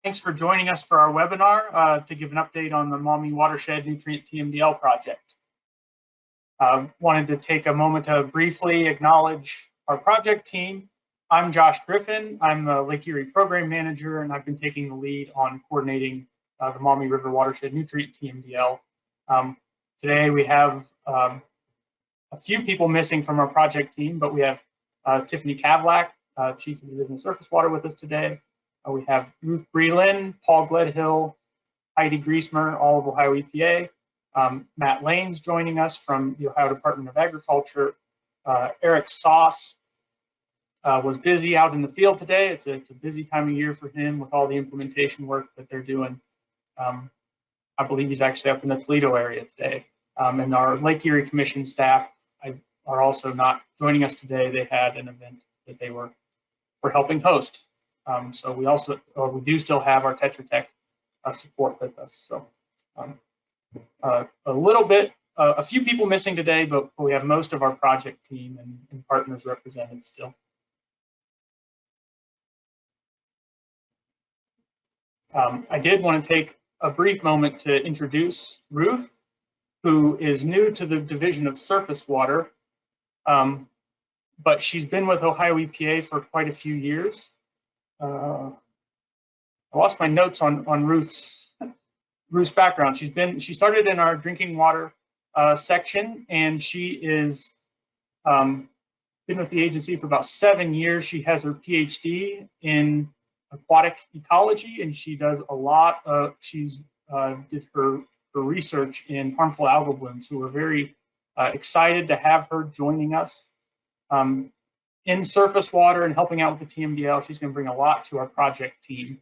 Thanks for joining us for our webinar to give an update on the Maumee Watershed Nutrient TMDL project. Wanted to take a moment to briefly acknowledge our project team. I'm Josh Griffin. I'm the Lake Erie Program Manager, and I've been taking the lead on coordinating the Maumee River Watershed Nutrient TMDL. Today we have a few people missing from our project team, but we have Tiffany Kavlak, Chief of Division of Surface Water, with us today. We have Ruth Breland, Paul Gledhill, Heidi Griesmer, all of Ohio EPA. Matt Lanes joining us from the Ohio Department of Agriculture. Eric Sauce was busy out in the field today. It's a busy time of year for him with all the implementation work that they're doing. I believe he's actually up in the Toledo area today. And our Lake Erie Commission staff are also not joining us today. They had an event that they were helping host. So we do still have our Tetra Tech support with us. So a few people missing today, but we have most of our project team and partners represented still. I did want to take a brief moment to introduce Ruth, who is new to the Division of Surface Water, but she's been with Ohio EPA for quite a few years. I lost my notes on Ruth's background. She started in our drinking water section, and she is been with the agency for about 7 years. She has her PhD in aquatic ecology, and she does a lot of did her research in harmful algal blooms. So we're very excited to have her joining us in surface water and helping out with the TMDL. She's going to bring a lot to our project team.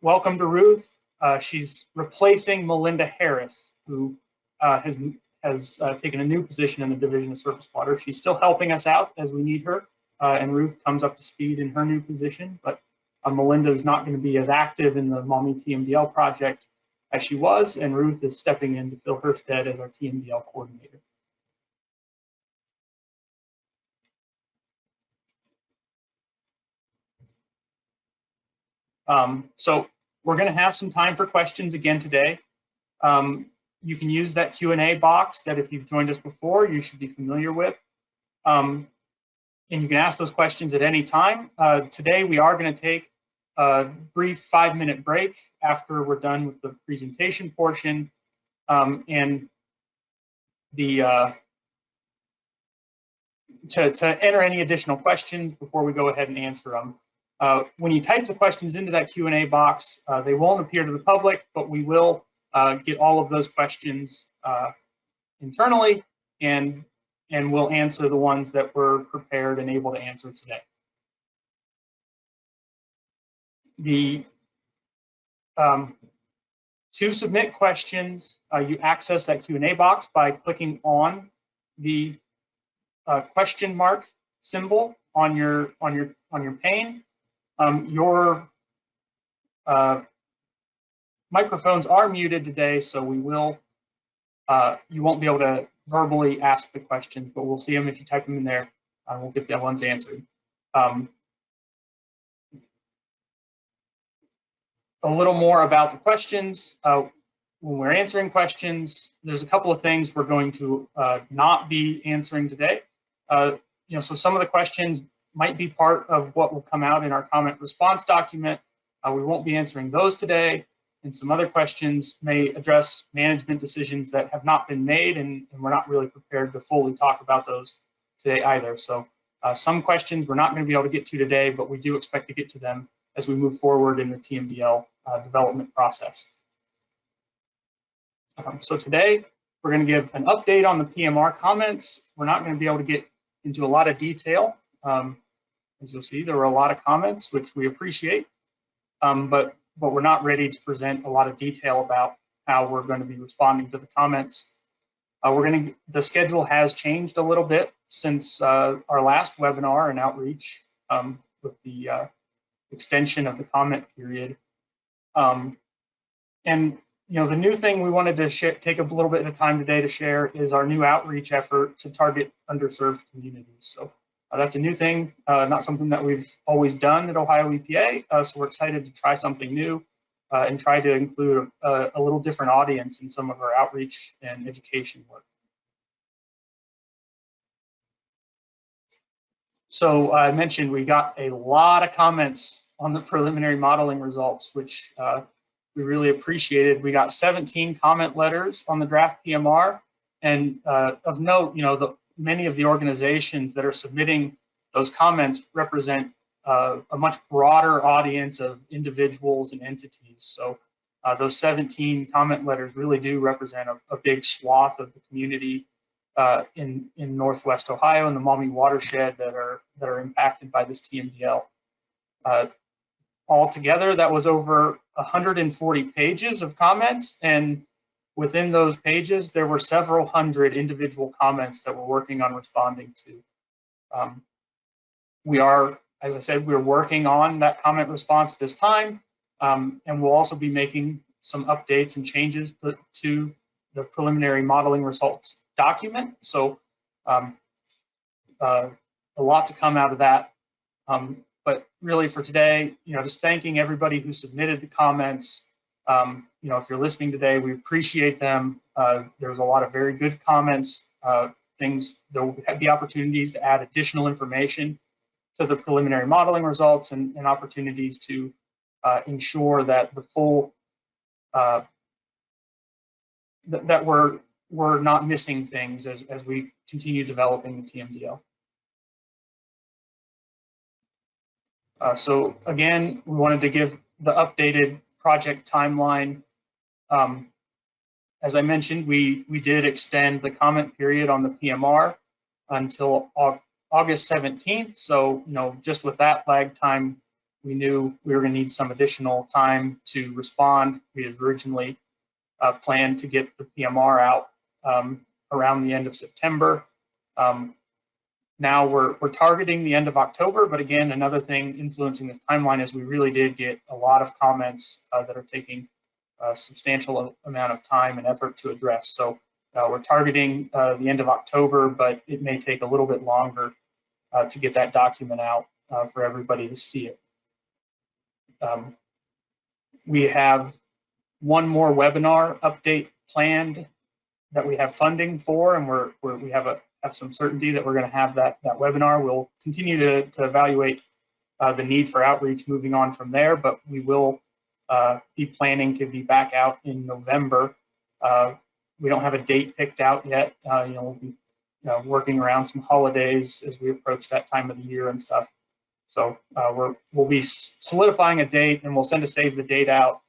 Welcome to Ruth. She's replacing Melinda Harris, who has taken a new position in the Division of Surface Water. She's still helping us out as we need her, and Ruth comes up to speed in her new position, but Melinda is not going to be as active in the Maumee TMDL project as she was, and Ruth is stepping in to fill her stead as our TMDL coordinator. So we're going to have some time for questions again today. You can use that Q&A box that, if you've joined us before, you should be familiar with. And you can ask those questions at any time. Today we are going to take a brief 5-minute break after we're done with the presentation portion. And to enter any additional questions before we go ahead and answer them. When you type the questions into that Q&A box, they won't appear to the public, but we will get all of those questions internally, and we'll answer the ones that we're prepared and able to answer today. To submit questions, you access that Q&A box by clicking on the question mark symbol on your pane. Your microphones are muted today, so you won't be able to verbally ask the questions, but we'll see them if you type them in there. We'll get the ones answered. A little more about the questions. When we're answering questions, there's a couple of things we're going to not be answering today. So some of the questions might be part of what will come out in our comment response document. We won't be answering those today, and some other questions may address management decisions that have not been made, and we're not really prepared to fully talk about those today either. So some questions we're not going to be able to get to today, but we do expect to get to them as we move forward in the TMDL development process. So today we're going to give an update on the PMR comments. We're not going to be able to get into a lot of detail. As you'll see, there were a lot of comments, which we appreciate, but we're not ready to present a lot of detail about how we're going to be responding to the comments. The schedule has changed a little bit since our last webinar and outreach with the extension of the comment period. And the new thing we wanted to take a little bit of time today to share is our new outreach effort to target underserved communities. So That's a new thing, not something that we've always done at Ohio EPA, so we're excited to try something new and try to include a little different audience in some of our outreach and education work. So I mentioned we got a lot of comments on the preliminary modeling results, which we really appreciated. We got 17 comment letters on the draft PMR, and of note, many of the organizations that are submitting those comments represent a much broader audience of individuals and entities. So those 17 comment letters really do represent a big swath of the community in Northwest Ohio and the Maumee watershed that are impacted by this TMDL. Altogether, that was over 140 pages of comments, and within those pages, there were several hundred individual comments that we're working on responding to. We are, as I said, we're working on that comment response this time, and we'll also be making some updates and changes to the preliminary modeling results document. So a lot to come out of that. But really for today, just thanking everybody who submitted the comments. If you're listening today, we appreciate them. There's a lot of very good comments, there will be opportunities to add additional information to the preliminary modeling results and opportunities to ensure that the full, that we're not missing things as we continue developing the TMDL. So again, we wanted to give the updated project timeline. As I mentioned, we did extend the comment period on the PMR until August 17th. So, just with that lag time, we knew we were going to need some additional time to respond. We had originally planned to get the PMR out around the end of September. Now we're targeting the end of October, but again, another thing influencing this timeline is we really did get a lot of comments that are taking a substantial amount of time and effort to address. So we're targeting the end of October, but it may take a little bit longer to get that document out for everybody to see it. We have one more webinar update planned that we have funding for, and we have some certainty that we're going to have that webinar. We'll continue to evaluate the need for outreach moving on from there, but we will be planning to be back out in November. We don't have a date picked out yet. We'll be working around some holidays as we approach that time of the year and stuff. So we'll be solidifying a date, and we'll send a save the date out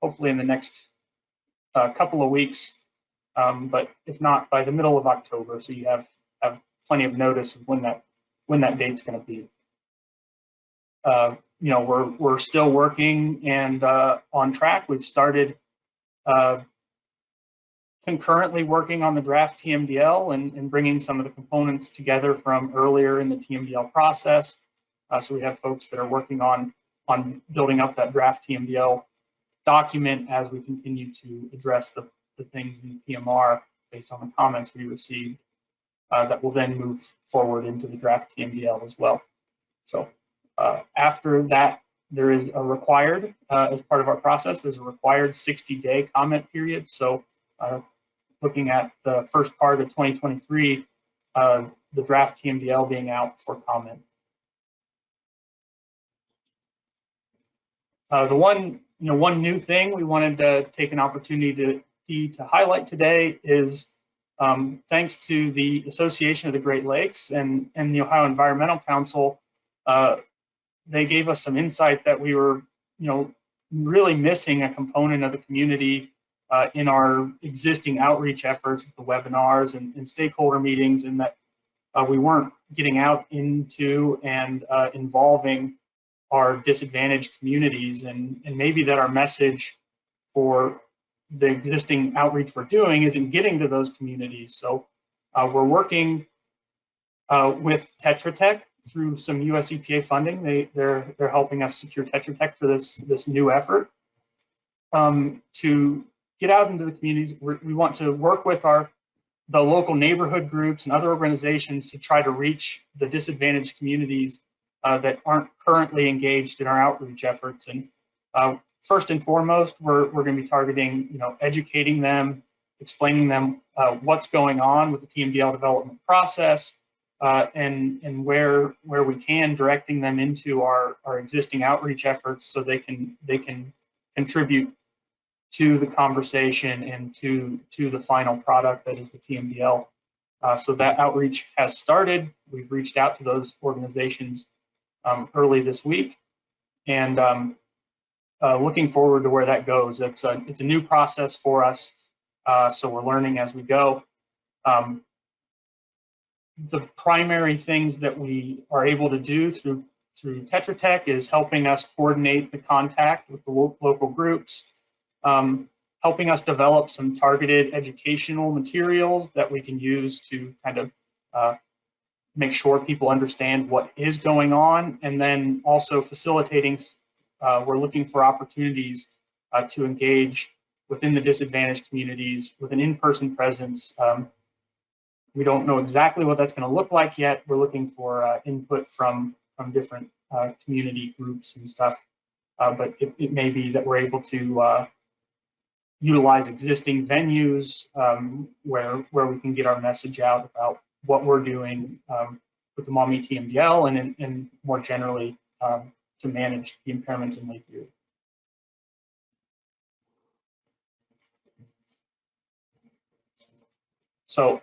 hopefully in the next couple of weeks. But if not, by the middle of October, so you have plenty of notice of when that date's going to be. We're still working and on track. We've started concurrently working on the draft TMDL and bringing some of the components together from earlier in the TMDL process. So we have folks that are working on building up that draft TMDL document as we continue to address the things in the PMR based on the comments we received that will then move forward into the draft TMDL as well. So after that, there is a required, as part of our process, there's a required 60-day comment period. So looking at the first part of 2023, the draft TMDL being out for comment. The one new thing we wanted to take an opportunity to highlight today is thanks to the Association of the Great Lakes and the Ohio Environmental Council, they gave us some insight that we were, really missing a component of the community in our existing outreach efforts, the webinars and stakeholder meetings, and that we weren't getting out into and involving our disadvantaged communities, and maybe that our message for the existing outreach we're doing isn't getting to those communities. So we're working with Tetra Tech through some US EPA funding. They're helping us secure Tetra Tech for this new effort to get out into the communities. We want to work with the local neighborhood groups and other organizations to try to reach the disadvantaged communities that aren't currently engaged in our outreach efforts. And first and foremost, we're going to be targeting, educating them, explaining them what's going on with the TMDL development process, and where we can, directing them into our existing outreach efforts so they can contribute to the conversation and to the final product that is the TMDL. So that outreach has started. We've reached out to those organizations early this week, and looking forward to where that goes. It's a new process for us, so we're learning as we go. The primary things that we are able to do through Tetra Tech is helping us coordinate the contact with the local groups, helping us develop some targeted educational materials that we can use to kind of make sure people understand what is going on, and then also facilitating, we're looking for opportunities to engage within the disadvantaged communities with an in-person presence. We don't know exactly what that's going to look like yet. We're looking for input from different community groups and stuff, but it may be that we're able to utilize existing venues where we can get our message out about what we're doing with the Maumee TMDL and more generally to manage the impairments in Lake Erie. So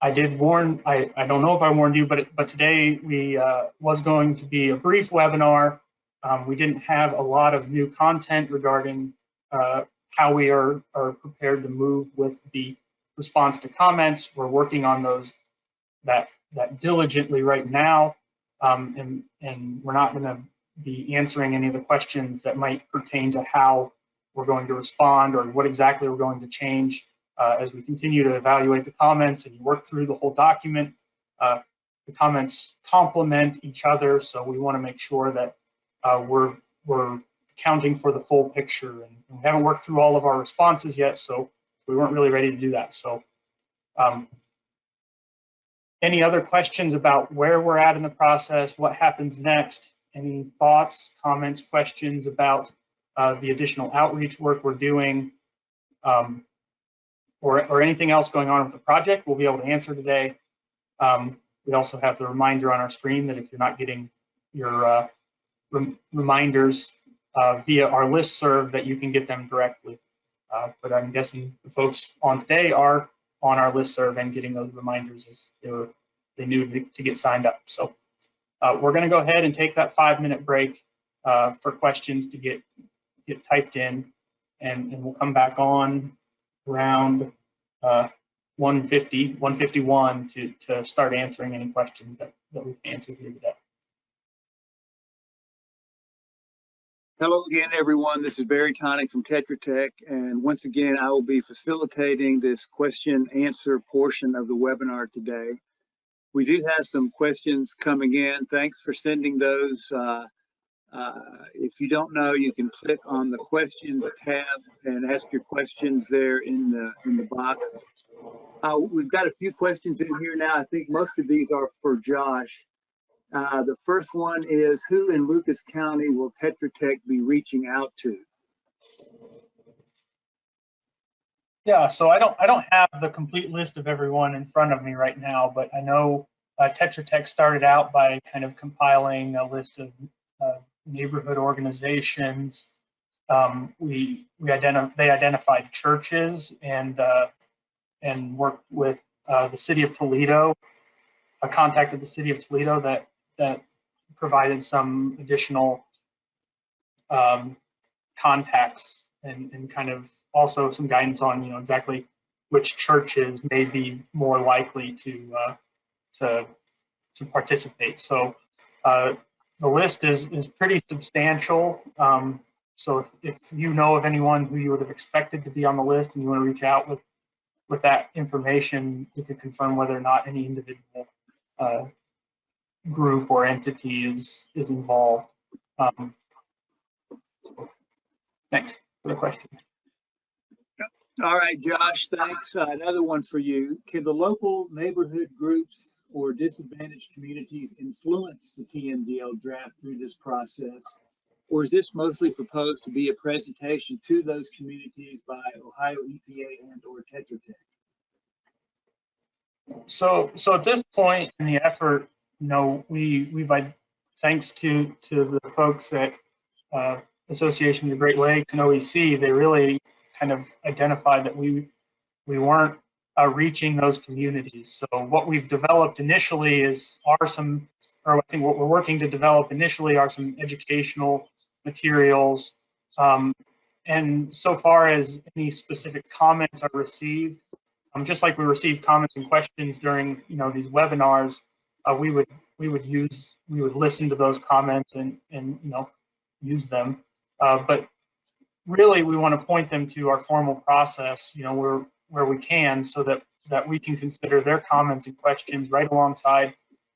I did warn, I don't know if I warned you, but today we was going to be a brief webinar. We didn't have a lot of new content regarding how we are prepared to move with the response to comments. We're working on that diligently right now, and we're not going to be answering any of the questions that might pertain to how we're going to respond or what exactly we're going to change. As we continue to evaluate the comments and work through the whole document, the comments complement each other, so we want to make sure that we're accounting for the full picture. And we haven't worked through all of our responses yet, so we weren't really ready to do that. So any other questions about where we're at in the process, what happens next, any thoughts, comments, questions about the additional outreach work we're doing, or anything else going on with the project, we'll be able to answer today. We also have the reminder on our screen that if you're not getting your reminders via our listserv, that you can get them directly. But I'm guessing the folks on today are on our listserv and getting those reminders as they knew to get signed up. So we're going to go ahead and take that 5-minute break for questions to get typed in, and we'll come back on around 1:51 to start answering any questions that we can answer here today. Hello again, everyone. This is Barry Tonic from Tetra Tech, and once again, I will be facilitating this question-answer portion of the webinar today. We do have some questions coming in. Thanks for sending those. If you don't know, you can click on the questions tab and ask your questions there in the box. We've got a few questions in here now. I think most of these are for Josh. The first one is, who in Lucas County will Tetra Tech be reaching out to? Yeah, so I don't have the complete list of everyone in front of me right now, but I know Tetra Tech started out by kind of compiling a list of neighborhood organizations. They identified churches and worked with the city of Toledo. Contacted the city of Toledo that provided some additional contacts and kind of also some guidance on exactly which churches may be more likely to participate. So the list is pretty substantial. So if you know of anyone who you would have expected to be on the list and you want to reach out with that information, you can confirm whether or not any individual group or entity is involved. Thanks for the question. All right, Josh, thanks. Another one for you. Can the local neighborhood groups or disadvantaged communities influence the TMDL draft through this process? Or is this mostly proposed to be a presentation to those communities by Ohio EPA and or Tetra Tech? So at this point in the effort, we've thanks to the folks at Association of the Great Lakes and OEC, they really kind of identified that we weren't reaching those communities. So what we've developed initially I think what we're working to develop initially are some educational materials. And so far as any specific comments are received, just like we received comments and questions during these webinars, we would listen to those comments and use them. But really, we want to point them to our formal process, where we can, so that we can consider their comments and questions right alongside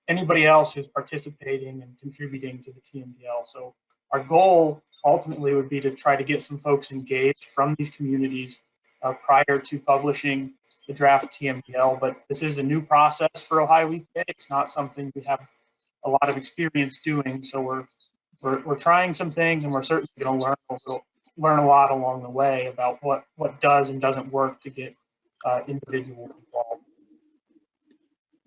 anybody else who's participating and contributing to the TMDL. So our goal ultimately would be to try to get some folks engaged from these communities prior to publishing the draft TMDL. But this is a new process for Ohio EPA. It's not something we have a lot of experience doing. So we're trying some things, and we're certainly going to learn a lot along the way about what does and doesn't work to get individuals involved.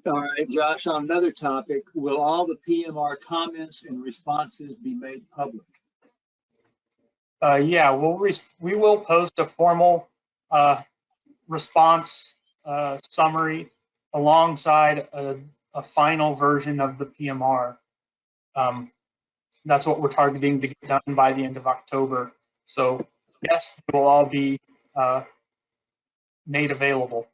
All right, Josh, on another topic, will all the PMR comments and responses be made public? Yeah, we will post a formal response summary alongside a final version of the PMR. That's what we're targeting to get done by the end of October. So yes, they will all be made available.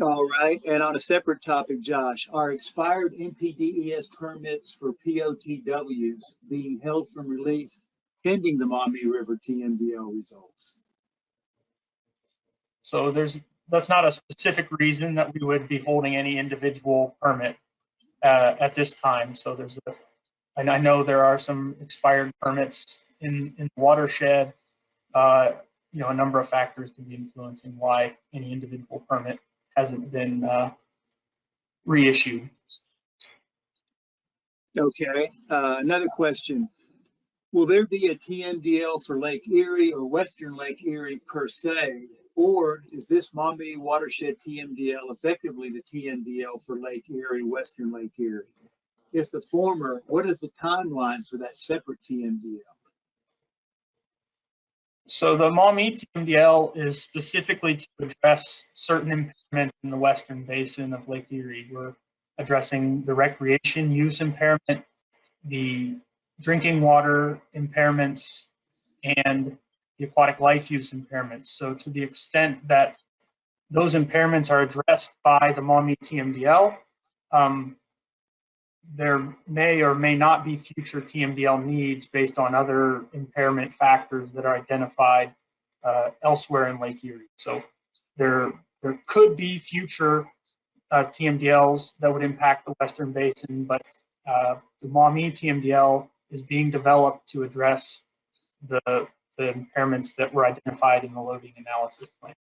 All right, and on a separate topic, Josh, are expired NPDES permits for POTWs being held from release pending the Maumee River TMDL results? So that's not a specific reason that we would be holding any individual permit at this time. So and I know there are some expired permits in the watershed. A number of factors can be influencing why any individual permit hasn't been reissued. Okay, another question. Will there be a TMDL for Lake Erie or Western Lake Erie per se, or is this Maumee watershed TMDL effectively the TMDL for Lake Erie, Western Lake Erie? If the former, what is the timeline for that separate TMDL? So the Maumee TMDL is specifically to address certain impairments in the western basin of Lake Erie. We're addressing the recreation use impairment, the drinking water impairments, and the aquatic life use impairments. So to the extent that those impairments are addressed by the Maumee TMDL, there may or may not be future TMDL needs based on other impairment factors that are identified elsewhere in Lake Erie. So there could be future TMDLs that would impact the western basin, but the Maumee TMDL is being developed to address the impairments that were identified in the loading analysis plan,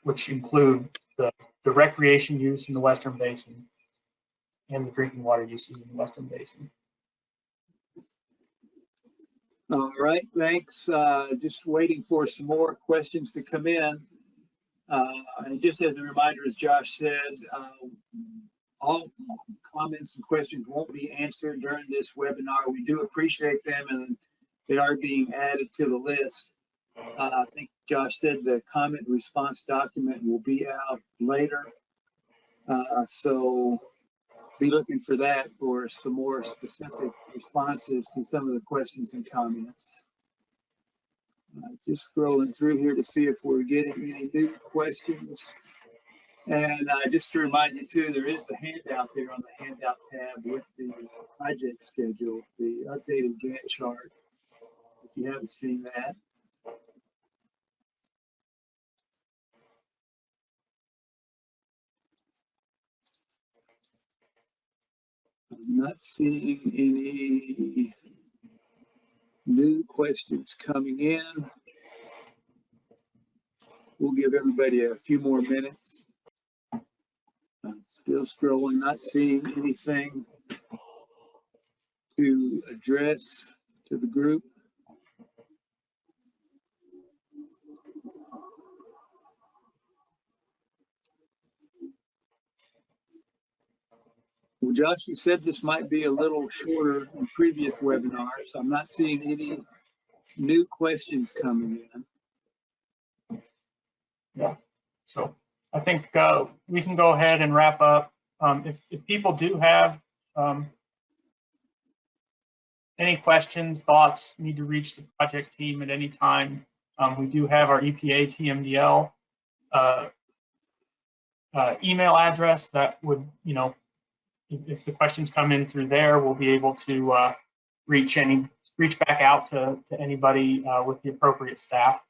which include the recreation use in the western basin and the drinking water uses in the western basin. All right, thanks. Just waiting for some more questions to come in. And just as a reminder, as Josh said, all comments and questions won't be answered during this webinar. We do appreciate them, and they are being added to the list. I think Josh said the comment response document will be out later. So be looking for that for some more specific responses to some of the questions and comments. Just scrolling through here to see if we're getting any new questions. And just to remind you too, there is the handout there on the handout tab with the project schedule, the updated Gantt chart, if you haven't seen that. I'm not seeing any new questions coming in. We'll give everybody a few more minutes. I'm still scrolling, not seeing anything to address to the group. Well, Josh, you said this might be a little shorter than previous webinars. I'm not seeing any new questions coming in. Yeah, so I think we can go ahead and wrap up. If people do have any questions, thoughts, need to reach the project team at any time, we do have our EPA TMDL email address that would, if the questions come in through there, we'll be able to reach back out to anybody with the appropriate staff,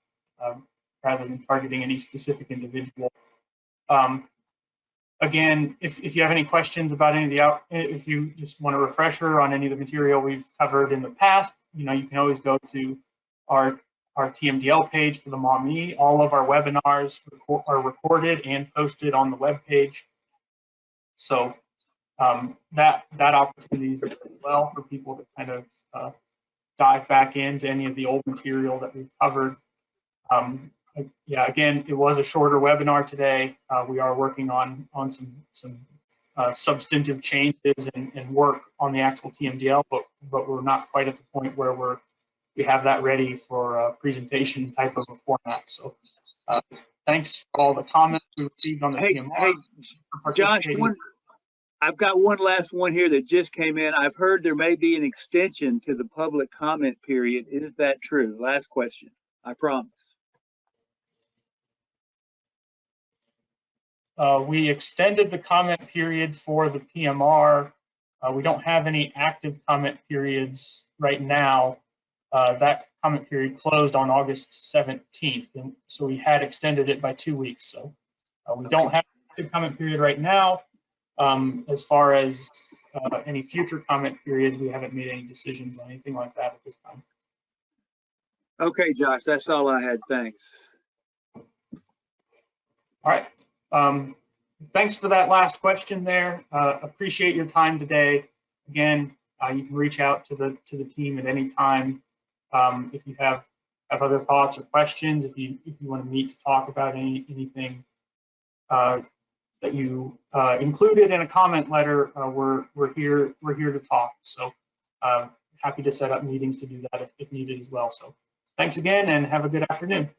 rather than targeting any specific individual. Again, if you have any questions about any of if you just want a refresher on any of the material we've covered in the past, you can always go to our TMDL page for the MOM-E. All of our webinars are recorded and posted on the web page. So that opportunity is as well for people to kind of dive back into any of the old material that we've covered. Yeah, again, it was a shorter webinar today. We are working on some substantive changes and work on the actual TMDL, but we're not quite at the point where we have that ready for a presentation type of a format. So thanks for all the comments we received on the TMR. Hey, Josh, I've got one last one here that just came in. I've heard there may be an extension to the public comment period. Is that true? Last question, I promise. We extended the comment period for the PMR. We don't have any active comment periods right now. That comment period closed on August 17th, and so we had extended it by 2 weeks. So we don't have an active comment period right now. As far as any future comment periods, we haven't made any decisions on anything like that at this time. Okay, Josh, that's all I had. Thanks. All right. Thanks for that last question there. Appreciate your time today. Again, you can reach out to the team at any time if you have other thoughts or questions. If you want to meet to talk about anything that you included in a comment letter, we're here to talk. So happy to set up meetings to do that if needed as well. So thanks again, and have a good afternoon.